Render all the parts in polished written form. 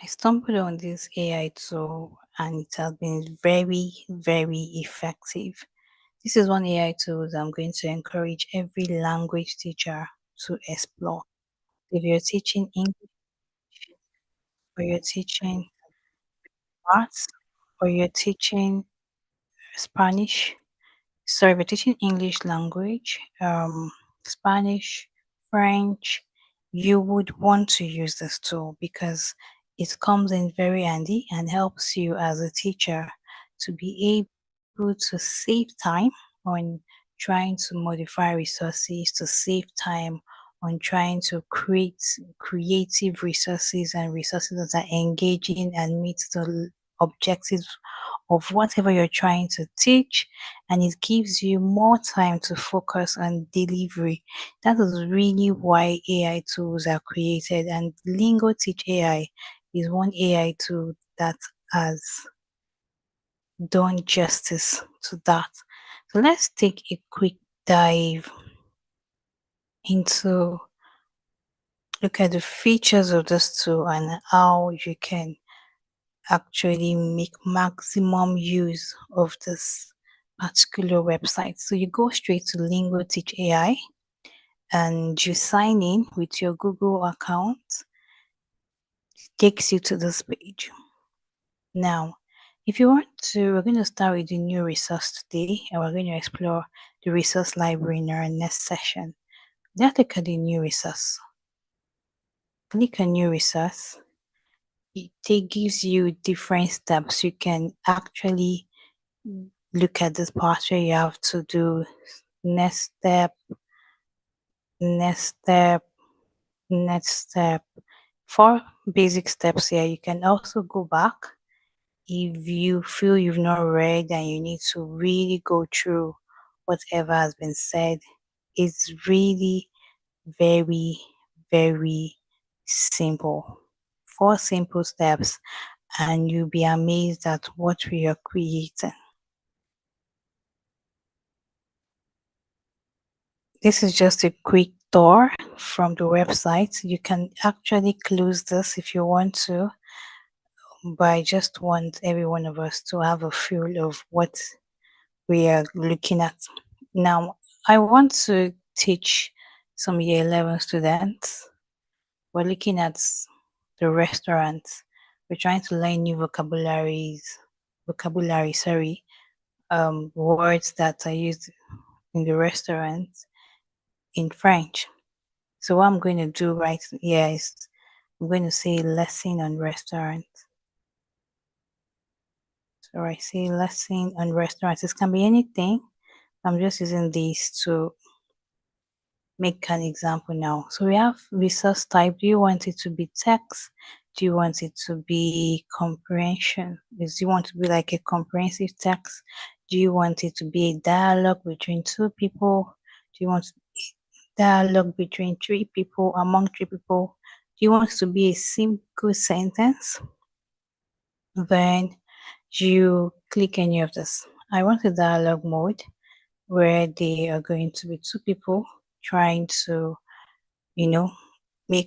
I stumbled on this AI tool and it has been very, very effective. This is one AI tool that I'm going to encourage every language teacher to explore. If you're teaching English or you're teaching arts or you're teaching Spanish, sorry, we're teaching English language, Spanish, French, you would want to use this tool because it comes in very handy and helps you as a teacher to be able to save time on trying to modify resources, to save time on trying to create creative resources and resources that are engaging and meet the objectives of whatever you're trying to teach, and it gives you more time to focus on delivery. That is really why AI tools are created, and Lingo Teach AI is one AI tool that has done justice to that. So let's take a quick dive into look at the features of this tool and how you can actually make maximum use of this particular website. So you go straight to Lingo Teach AI and you sign in with your Google account. It takes you to this page. Now, if you want to, we're going to start with the new resource today and we're going to explore the resource library in our next session. Then click at the new resource. Click on new resource. It gives you different steps. You can actually look at this part where you have to do next step, next step, next step. 4 basic steps here. You can also go back if you feel you've not read and you need to really go through whatever has been said. It's really very, very simple. 4 simple steps, and you'll be amazed at what we are creating. This is just a quick tour from the website. You can actually close this if you want to, but I just want every one of us to have a feel of what we are looking at. Now, I want to teach some year 11 students. We're looking at the restaurants. We're trying to learn new words that are used in the restaurant in French. So what I'm going to do right here is I'm going to say lesson on restaurants. So I say lesson on restaurants. This can be anything. I'm just using these to make an example now. So we have resource type. Do you want it to be text? Do you want it to be comprehension? Do you want to be like a comprehensive text? Do you want it to be a dialogue between 2 people? Do you want dialogue between 3 people, among 3 people? Do you want it to be a simple sentence? Then you click any of this. I want a dialogue mode where they are going to be 2 people trying to, you know,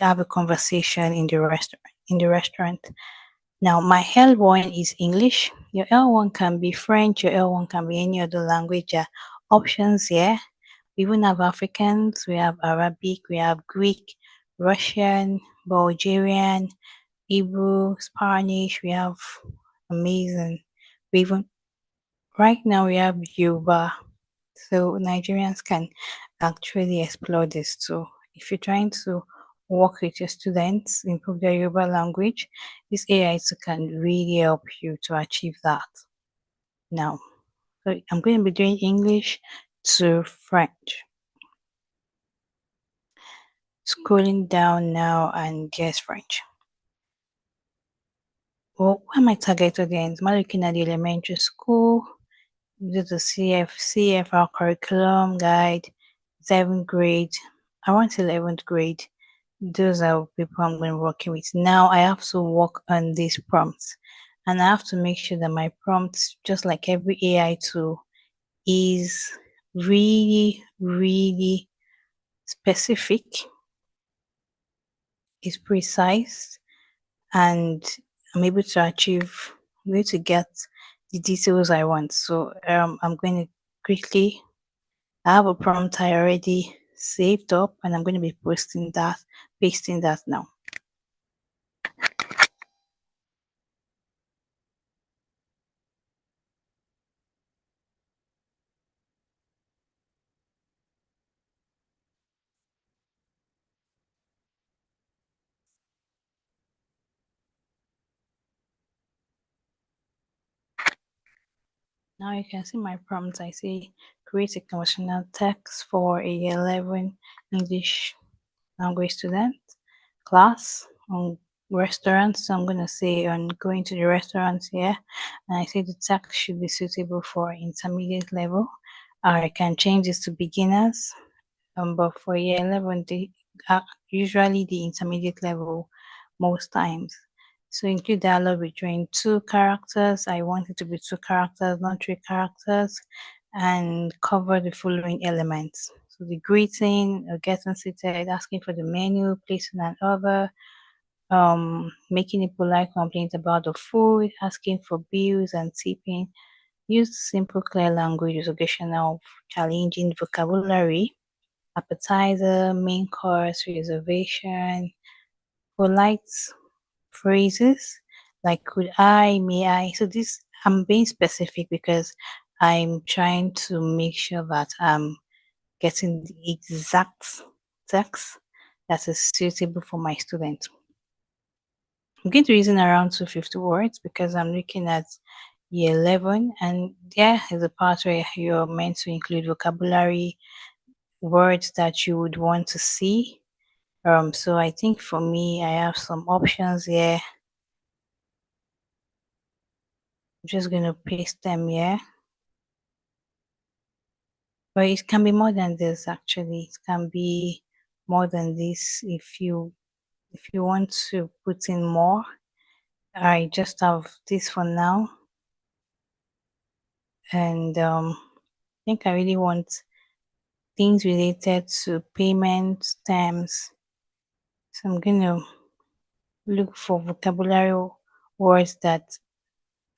have a conversation in the restaurant. Now my L1 is English. Your L1 can be French, your L1 can be any other language. Options here. We even have Africans, we have Arabic, we have Greek, Russian, Bulgarian, Hebrew, Spanish, we have amazing. We even right now we have Yoruba. So Nigerians can actually explore this too. If you're trying to work with your students, improve their Yoruba language, this AI tool can really help you to achieve that. Now, so I'm going to be doing English to French. Scrolling down now and guess French. Well, what am I target audience? Am I looking at the elementary school? This is CFR curriculum guide, 7th grade. I want 11th grade. Those are people I'm going to be working with. Now I have to work on these prompts, and I have to make sure that my prompts, just like every AI tool, is really, really specific, is precise, and I'm able to achieve, I'm going to get the details I want. So I'm going to quickly, I have a prompt I already saved up and I'm going to be pasting that now. Now you can see my prompt. I say create a conversational text for a year 11 English language student class on restaurants. So I'm going to say on going to the restaurants here. And I say the text should be suitable for intermediate level. I can change this to beginners. But for year 11, they are usually the intermediate level most times. So include dialogue between two characters. I want it to be two characters, not three characters, and cover the following elements. So the greeting, getting seated, asking for the menu, placing an order, making a polite complaint about the food, asking for bills and tipping. Use simple, clear language, occasional challenging vocabulary, appetizer, main course, reservation, polite phrases like could I, may I. So this I'm being specific because I'm trying to make sure that I'm getting the exact text that is suitable for my student. I'm going to be using around 250 words because I'm looking at year 11 and there is a part where you're meant to include vocabulary, words that you would want to see. So I think for me, I have some options here. I'm just going to paste them here. But it can be more than this actually. It can be more than this if you want to put in more. I just have this for now. And I think I really want things related to payment terms. So I'm gonna look for vocabulary words that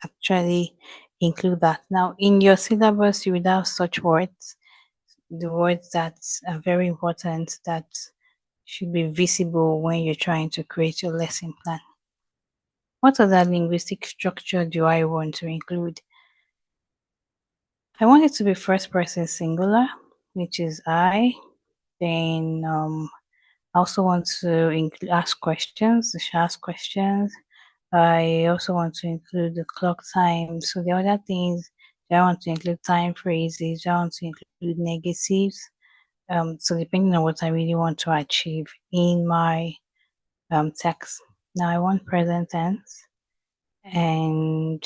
actually include that. Now in your syllabus you would have such words, the words that are very important that should be visible when you're trying to create your lesson plan. What other linguistic structure do I want to include? I want it to be first person singular, which is I. Then I also want to ask questions, ask questions. I also want to include the clock time. So the other things, I want to include time phrases, I want to include negatives. So depending on what I really want to achieve in my text. Now I want present tense. And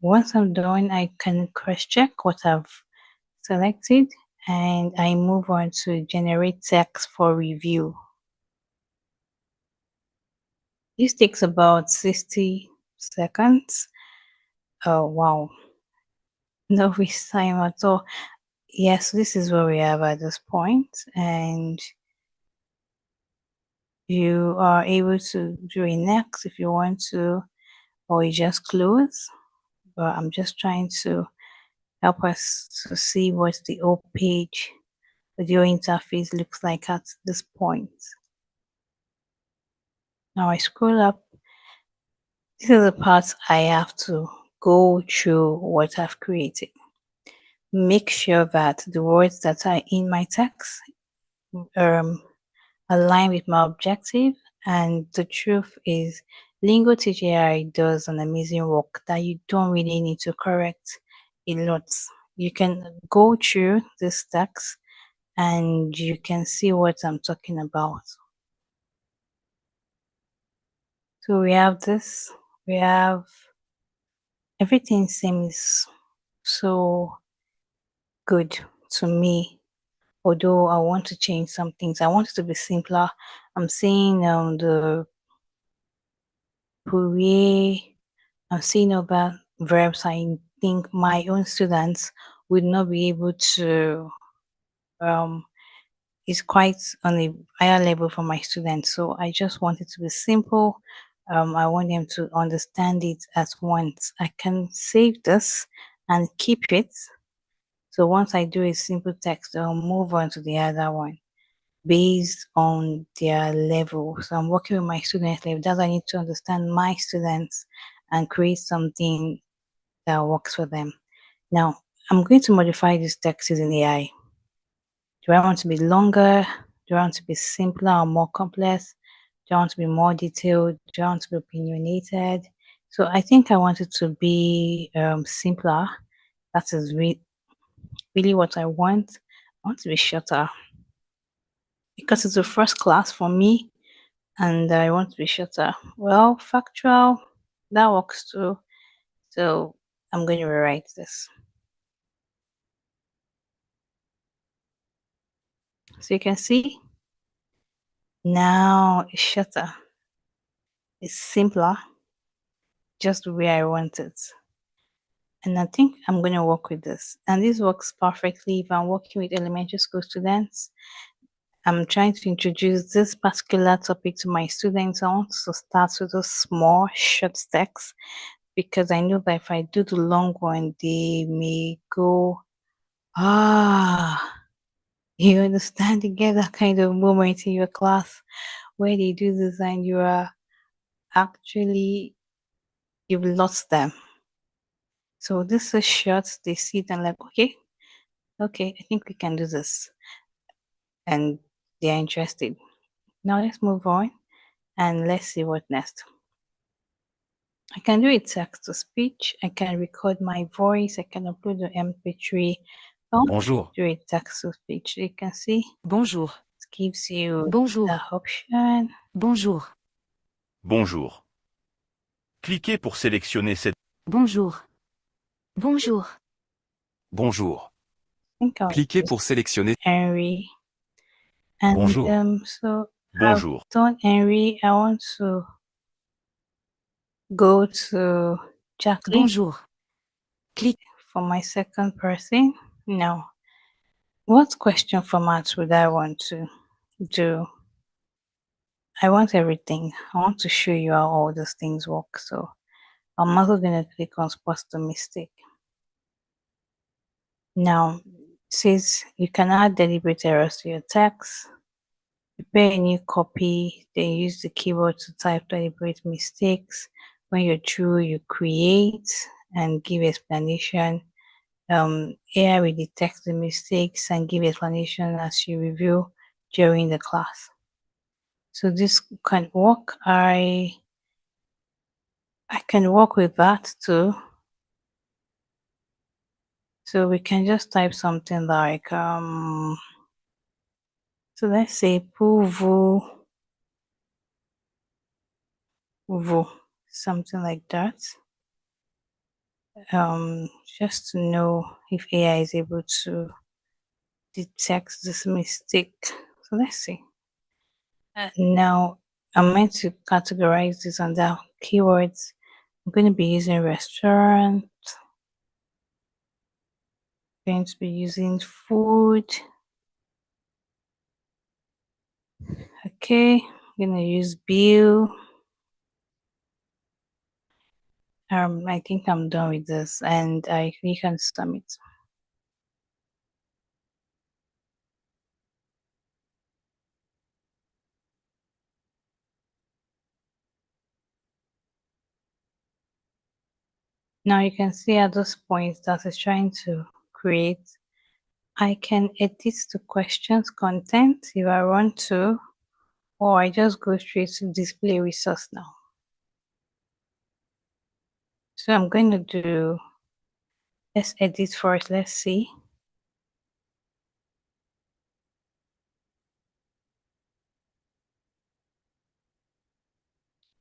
once I'm done, I can cross check what I've selected and I move on to generate text for review. This takes about 60 seconds. Oh, wow. No waste time at all. Yes, this is where we have at this point, and you are able to do a next if you want to, or you just close. But I'm just trying to help us to see what the whole page video interface looks like at this point. Now I scroll up. This is the part I have to go through what I've created. Make sure that the words that are in my text align with my objective. And the truth is, Lingo Teach AI does an amazing work that you don't really need to correct a lot. You can go through this text and you can see what I'm talking about. So we have this, we have everything seems so good to me. Although I want to change some things, I want it to be simpler. I'm seeing the Poirier, I'm seeing other verbs I think my own students would not be able to um it's quite on a higher level for my students. So I just want it to be simple. I want them to understand it at once. I can save this and keep it. So once I do a simple text, I'll move on to the other one based on their level. So I'm working with my students level. That's why I need to understand my students and create something that works for them. Now, I'm going to modify this text using AI. Do I want to be longer? Do I want to be simpler or more complex? Do I want to be more detailed? Do I want to be opinionated? So I think I want it to be simpler. That is really what I want. I want to be shorter because it's a first class for me and I want to be shorter. Well, factual, that works too. So I'm going to rewrite this. So you can see now it's shorter. It's simpler, just the way I want it. And I think I'm going to work with this. And this works perfectly if I'm working with elementary school students. I'm trying to introduce this particular topic to my students. I want to start with a small short text because I know that if I do the long one, they may go, you understand, you get that kind of moment in your class where they do this and you are actually, you've lost them. So this is short, they see it and like, okay, I think we can do this. And they're interested. Now let's move on and let's see what next. I can do it text to speech. I can record my voice. I can upload the MP3. Bonjour. Do it text to speech. You can see Bonjour. it gives you Bonjour. the option. Bonjour. Bonjour. Cliquez pour sélectionner cette... Bonjour. Bonjour. Bonjour. I think I'll Cliquez use pour sélectionner... Henry. And Bonjour. so I've Bonjour. done Henry. I want to go to Jacqueline Bonjour. Clique. for my second person. Now, what question format would I want to do? I want everything. I want to show you how all these things work. So I'm also going to click on spot the mistake. Now, it says you can add deliberate errors to your text. Prepare a new copy, then use the keyboard to type deliberate mistakes. When you're through, you create and give explanation. AI will detect the mistakes and give explanation as you review during the class. So this can work. I can work with that too. So we can just type something like so let's say vous, something like that. Just to know if AI is able to detect this mistake. So let's see. Now I'm meant to categorize this under keywords. I'm going to be using restaurant. Going to be using food. Okay, I'm going to use bill. I think I'm done with this and I click on submit. Now you can see at this point that it's trying to create. I can edit the questions content if I want to, or I just go straight to display resource now. So I'm going to do, let's edit first, let's see.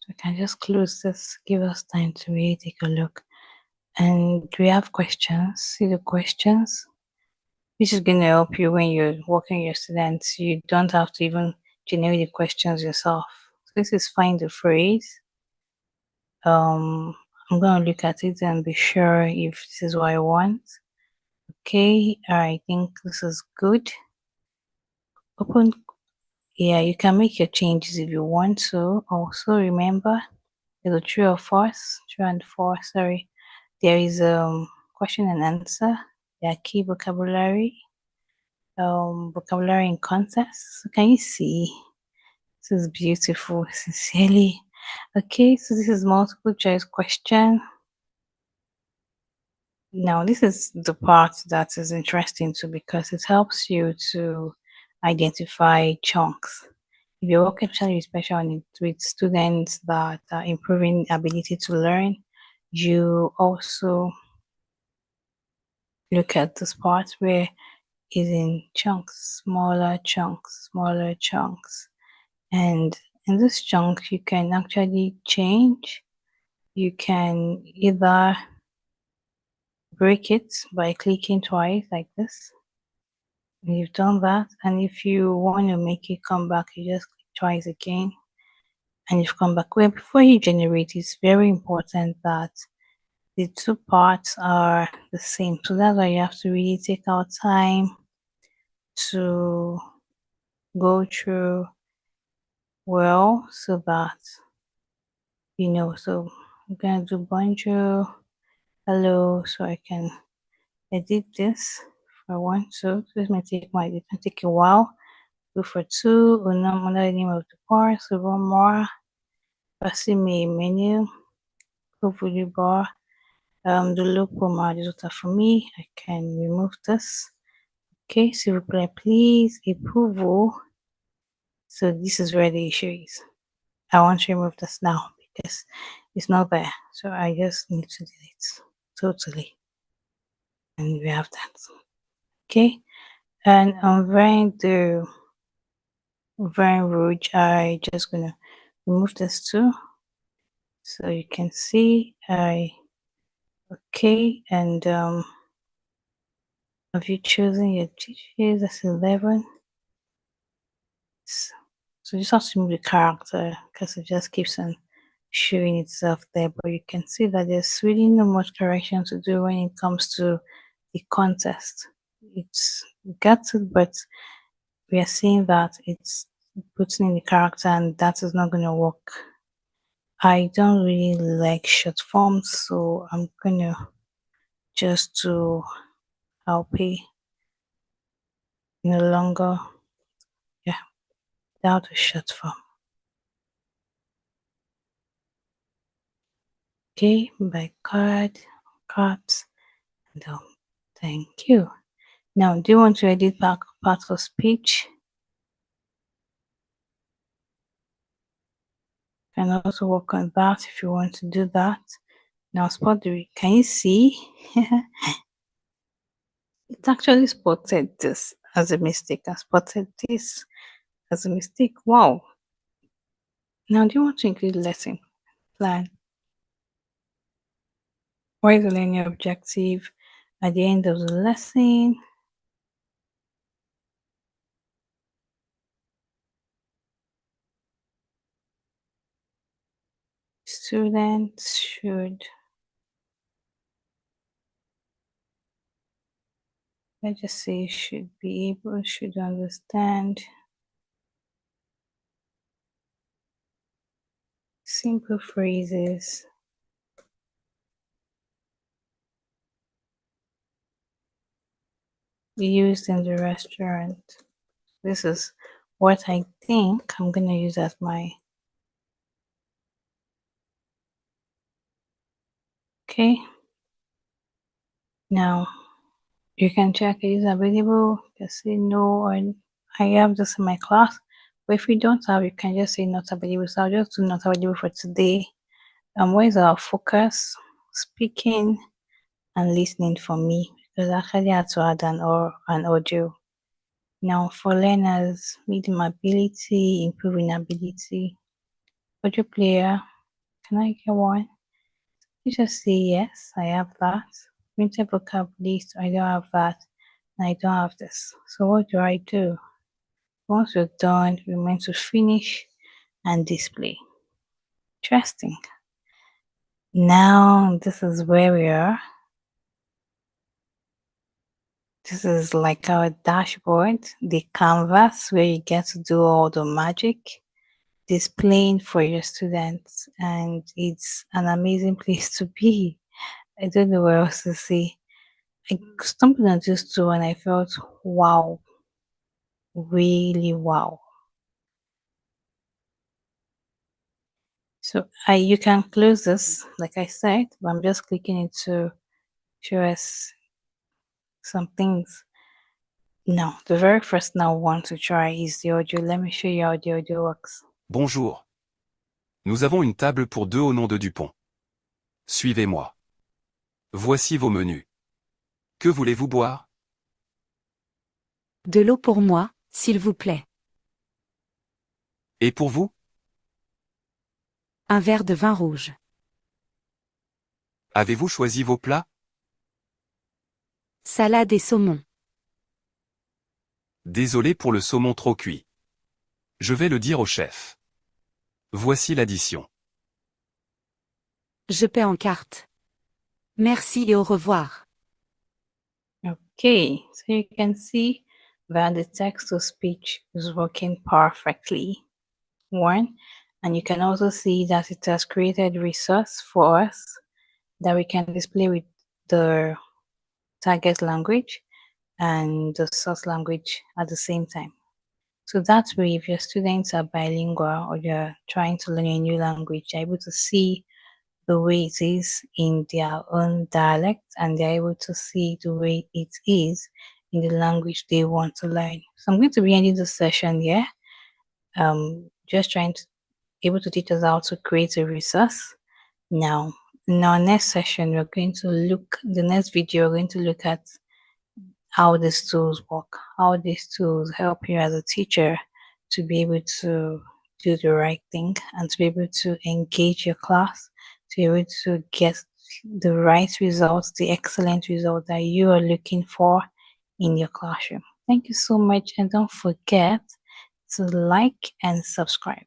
So I can just close this, give us time to really take a look. And we have questions, see the questions, which is going to help you when you're working with your students. You don't have to even generate the questions yourself. So this is find the phrase. I'm going to look at it and be sure if this is what I want. Okay, I think this is good. Open. Yeah, you can make your changes if you want to. Also remember, There's a true or false, true and false, sorry. There is question and answer. There are key vocabulary in context. So can you see? This is beautiful, sincerely. Okay, so this is multiple choice question. Now, this is the part that is interesting too because it helps you to identify chunks. If you're working especially with special needs with students that are improving ability to learn, you also look at this part where is in chunks, smaller chunks, smaller chunks. And in this chunk, you can actually change. You can either break it by clicking twice like this. And you've done that. And if you want to make it come back, you just click twice again. And you've come back. Well, before you generate, it's very important that the two parts are the same. So that's why you have to really take our time to go through well so that you know. So I'm gonna do bonjour, hello, so I can edit this if I want to. This may take it can take a while. Go for two, another name of the course, one more, me menu, hopefully bar. The local margin for me, I can remove this. Okay, so reply please, approval. So this is where the issue is. I want to remove this now because it's not there. So I just need to delete totally. And we have that. Okay. And on the Vine Rouge, I just gonna remove this too. So you can see okay, and have you chosen your teachers? That's 11. So you just have to move the character because it just keeps on showing itself there. But you can see that there's really not much correction to do when it comes to the contest. It's got it, but we are seeing that it's putting in the character and that is not going to work. I don't really like short forms, so I'm gonna just do LP in a longer, yeah, without a short form. Okay, by cards, and thank you. Now, do you want to edit part of speech? You can also work on that if you want to do that. Now, spot the, can you see? It actually spotted this as a mistake. I spotted this as a mistake. Wow. Now, do you want to include lesson plan? What is the learning objective at the end of the lesson? Students should, let's just say, should be able, should understand simple phrases used in the restaurant. This is what I think I'm going to use as my, okay. Now, you can check it is available. Just say no, or I have this in my class. But if you don't have, you can just say not available. So I'll just do not available for today. What is our focus? Speaking and listening for me, because I actually had to add an audio. Now for learners, reading ability, improving ability, audio player, can I get one? You just say yes, I have that. Printed vocab list, I don't have that, and I don't have this. So what do I do? Once we're done, we're meant to finish and display. Interesting. Now this is where we are. This is like our dashboard, the canvas where you get to do all the magic. displaying for your students, and it's an amazing place to be. I don't know what else to say. I stumbled on this tool and I felt wow, really wow. So you can close this, like I said, but I'm just clicking it to show us some things. Now, the very first now I want to try is the audio. Let me show you how the audio works. Bonjour. Nous avons une table pour deux au nom de Dupont. Suivez-moi. Voici vos menus. Que voulez-vous boire? De l'eau pour moi, s'il vous plaît. Et pour vous? Un verre de vin rouge. Avez-vous choisi vos plats? Salade et saumon. Désolé pour le saumon trop cuit. Je vais le dire au chef. Voici l'addition. Je paie en carte. Merci et au revoir. Okay, so you can see that the text-to-speech is working perfectly. One, and you can also see that it has created resource for us that we can display with the target language and the source language at the same time. So that way, if your students are bilingual or you're trying to learn a new language, you're able to see the way it is in their own dialect, and they're able to see the way it is in the language they want to learn. So I'm going to be ending this session here. Just trying to able to teach us how to create a resource. Now, in our next session, we're going to look, the next video, we're going to look at how these tools work, how these tools help you as a teacher to be able to do the right thing and to be able to engage your class, to be able to get the right results, the excellent results that you are looking for in your classroom. Thank you so much, and don't forget to like and subscribe.